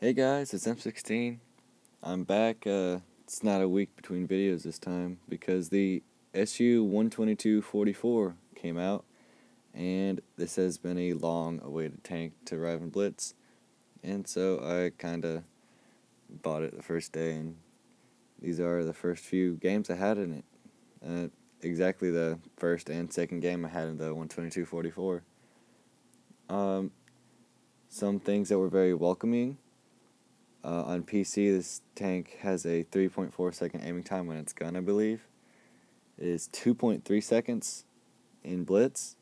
Hey guys, it's M16. I'm back. It's not a week between videos this time because the SU-122-44 came out, and this has been a long-awaited tank to arrive in Blitz, and so I kinda bought it the first day, and these are the first few games I had in it. Exactly the first and second game I had in the 122-44. Some things that were very welcoming. On PC, this tank has a 3.4 second aiming time on its gun, I believe. It is 2.3 seconds in Blitz.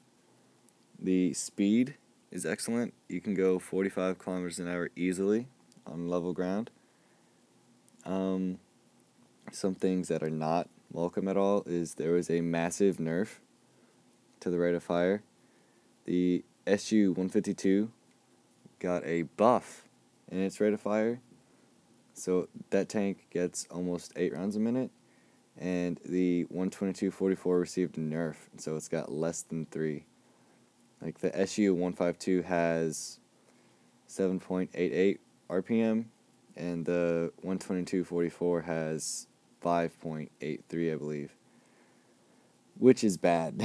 The speed is excellent. You can go 45 kilometers an hour easily on level ground. Some things that are not welcome at all is there was a massive nerf to the rate of fire. The SU-152 got a buff in its rate of fire. So that tank gets almost 8 rounds a minute, and the 122-44 received a nerf, so it's got less than 3. Like the SU-152 has 7.88 RPM, and the 122-44 has 5.83, I believe, which is bad.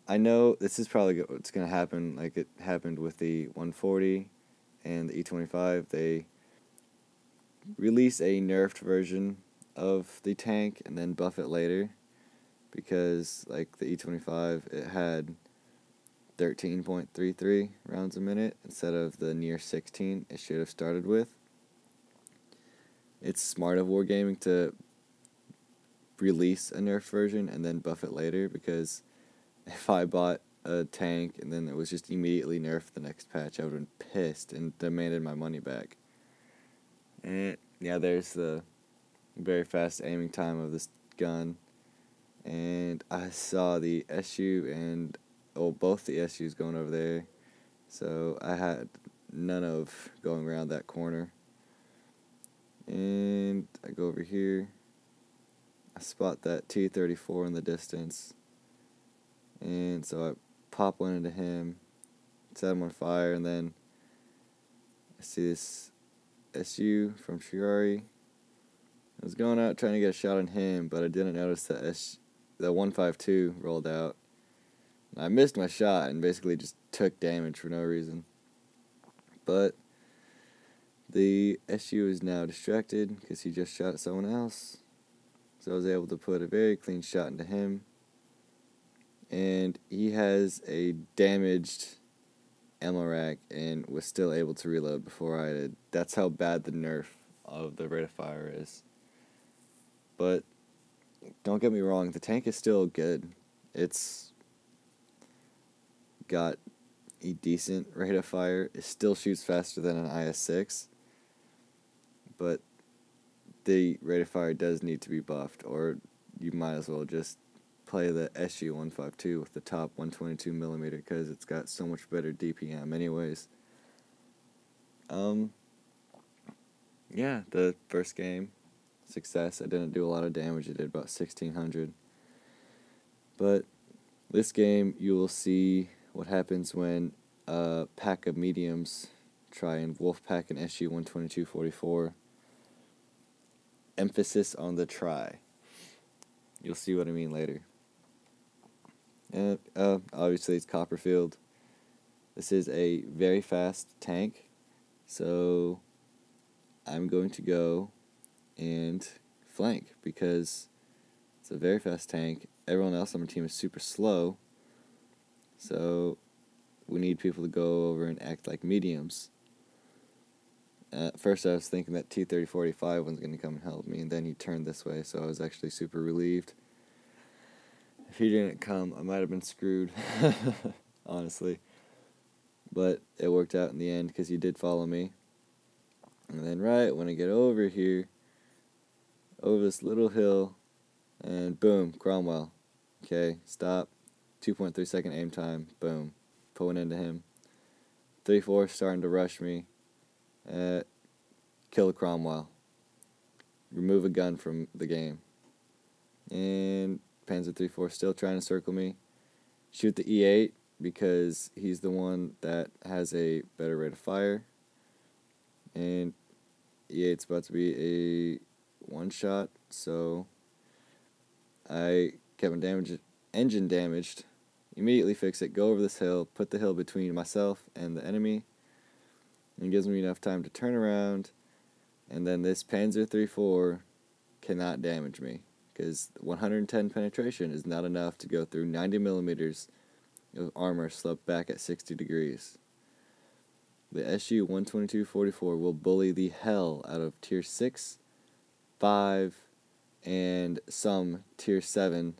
I know this is probably what's going to happen, like it happened with the 140 and the E25. They release a nerfed version of the tank and then buff it later, because like the E25, it had 13.33 rounds a minute instead of the near 16 it should have started with. It's smart of Wargaming to release a nerfed version and then buff it later, because if I bought a tank and then it was just immediately nerfed the next patch, I would have been pissed and demanded my money back. And yeah, there's the very fast aiming time of this gun. And I saw the SU and both the SUs going over there, so I had none of going around that corner. And I go over here, I spot that T-34 in the distance, and so I pop one into him, set him on fire, and then I see this SU from Shirari. I was going out trying to get a shot on him, but I didn't notice that the 152 rolled out. I missed my shot and basically just took damage for no reason. But the SU is now distracted because he just shot someone else. So I was able to put a very clean shot into him. And he has a damaged ammo rack and was still able to reload before I did. That's how bad the nerf of the rate of fire is. But don't get me wrong, the tank is still good. It's got a decent rate of fire. It still shoots faster than an IS-6, but the rate of fire does need to be buffed, or you might as well just play the SU-152 with the top 122mm, because it's got so much better DPM anyways. Yeah, the first game, success. I didn't do a lot of damage. I did about 1,600. But this game, you will see what happens when a pack of mediums try and wolfpack an SU-122-44. Emphasis on the try. You'll see what I mean later. And obviously it's Copperfield. This is a very fast tank, so I'm going to go and flank because it's a very fast tank. Everyone else on my team is super slow, so we need people to go over and act like mediums. At first I was thinking that T-30-45 was going to come and help me, and then he turned this way, so I was actually super relieved. If he didn't come, I might have been screwed, honestly. But it worked out in the end because he did follow me. And then right when I get over here, over this little hill, and boom, Cromwell. Okay, stop. 2.3 second aim time, boom. Pulling into him. 3-4 starting to rush me. Kill a Cromwell. Remove a gun from the game. And Panzer 3-4 still trying to circle me. Shoot the E8, because he's the one that has a better rate of fire. And E8's about to be a one-shot, so I kept my engine damaged. Immediately fix it, go over this hill, put the hill between myself and the enemy, and it gives me enough time to turn around, and then this Panzer 3-4 cannot damage me, because 110 penetration is not enough to go through 90 millimeters of armor sloped back at 60 degrees. The SU-122-44 will bully the hell out of Tier 6, 5, and some Tier 7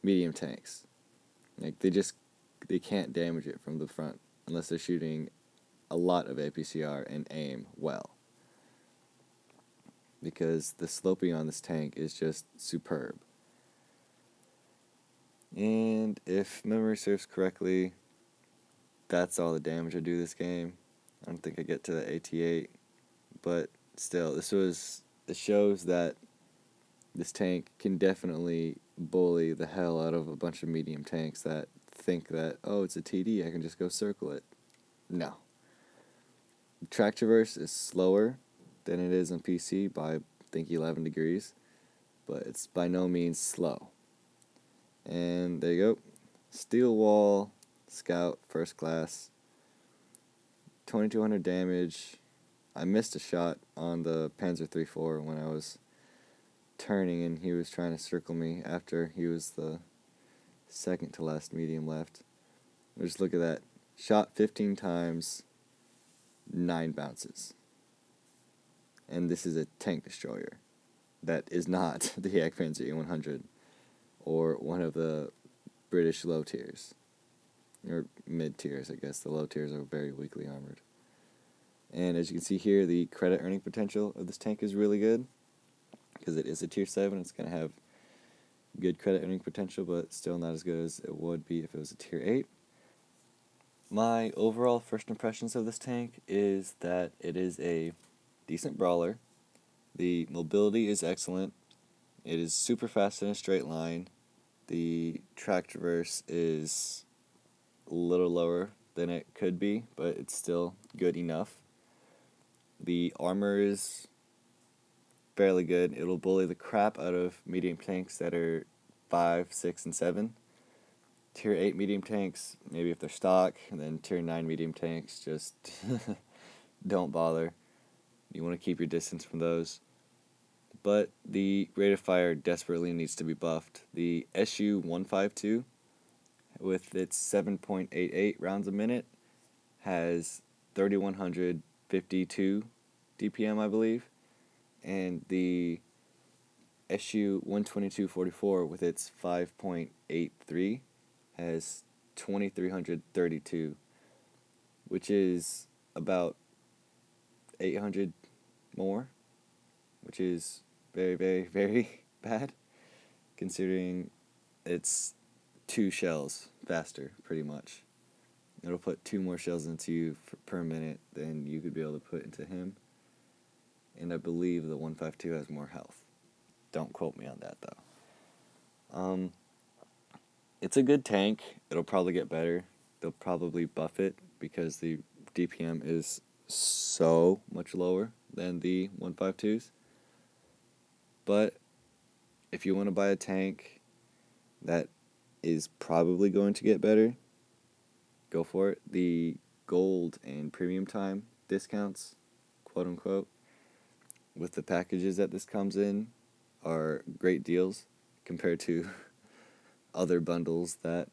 medium tanks. Like, they can't damage it from the front unless they're shooting a lot of APCR and aim well. Because the sloping on this tank is just superb. And if memory serves correctly, that's all the damage I do this game. I don't think I get to the AT-8, but still, it shows that this tank can definitely bully the hell out of a bunch of medium tanks that think that, oh, it's a TD, I can just go circle it. No. Track traverse is slower than it is on PC by, I think, 11 degrees, but it's by no means slow. And there you go. Steel wall, scout, first class. 2200 damage. I missed a shot on the Panzer 3-4 when I was turning and he was trying to circle me after he was the second to last medium left. Just look at that. Shot 15 times, 9 bounces. And this is a tank destroyer. That is not the Jagdpanzer E100 or one of the British low tiers. Or mid tiers, I guess. The low tiers are very weakly armored. And as you can see here, the credit earning potential of this tank is really good. Because it is a tier 7, it's going to have good credit earning potential, but still not as good as it would be if it was a tier 8. My overall first impressions of this tank is that it is a decent brawler. The mobility is excellent. It is super fast in a straight line. The track traverse is a little lower than it could be, but it's still good enough. The armor is fairly good. It'll bully the crap out of medium tanks that are 5, 6, and 7. Tier 8 medium tanks, maybe if they're stock, and then Tier 9 medium tanks, just don't bother. You want to keep your distance from those. But the rate of fire desperately needs to be buffed. The SU-152, with its 7.88 rounds a minute, has 3,152 DPM, I believe. And the SU-122-44, with its 5.83, has 2,332, which is about 800 more, which is very, very, very bad, considering it's 2 shells faster, pretty much. It'll put 2 more shells into you per minute than you could be able to put into him. And I believe the 152 has more health. Don't quote me on that, though. It's a good tank. It'll probably get better. They'll probably buff it because the DPM is so much lower than the 152s. But if you want to buy a tank that is probably going to get better, go for it. The gold and premium time discounts, quote unquote, with the packages that this comes in are great deals compared to other bundles that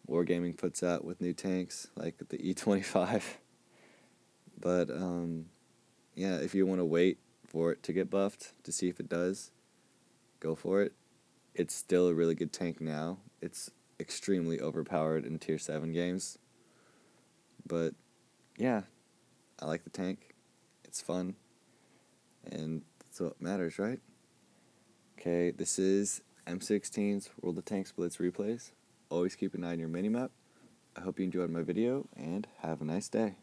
Wargaming puts out with new tanks, like the E25. But, yeah, if you want to wait for it to get buffed to see if it does, go for it. It's still a really good tank now. It's extremely overpowered in Tier 7 games. But, yeah, I like the tank. It's fun. And that's what matters, right? Okay, this is M16's World of Tanks Blitz replays. Always keep an eye on your minimap. I hope you enjoyed my video, and have a nice day.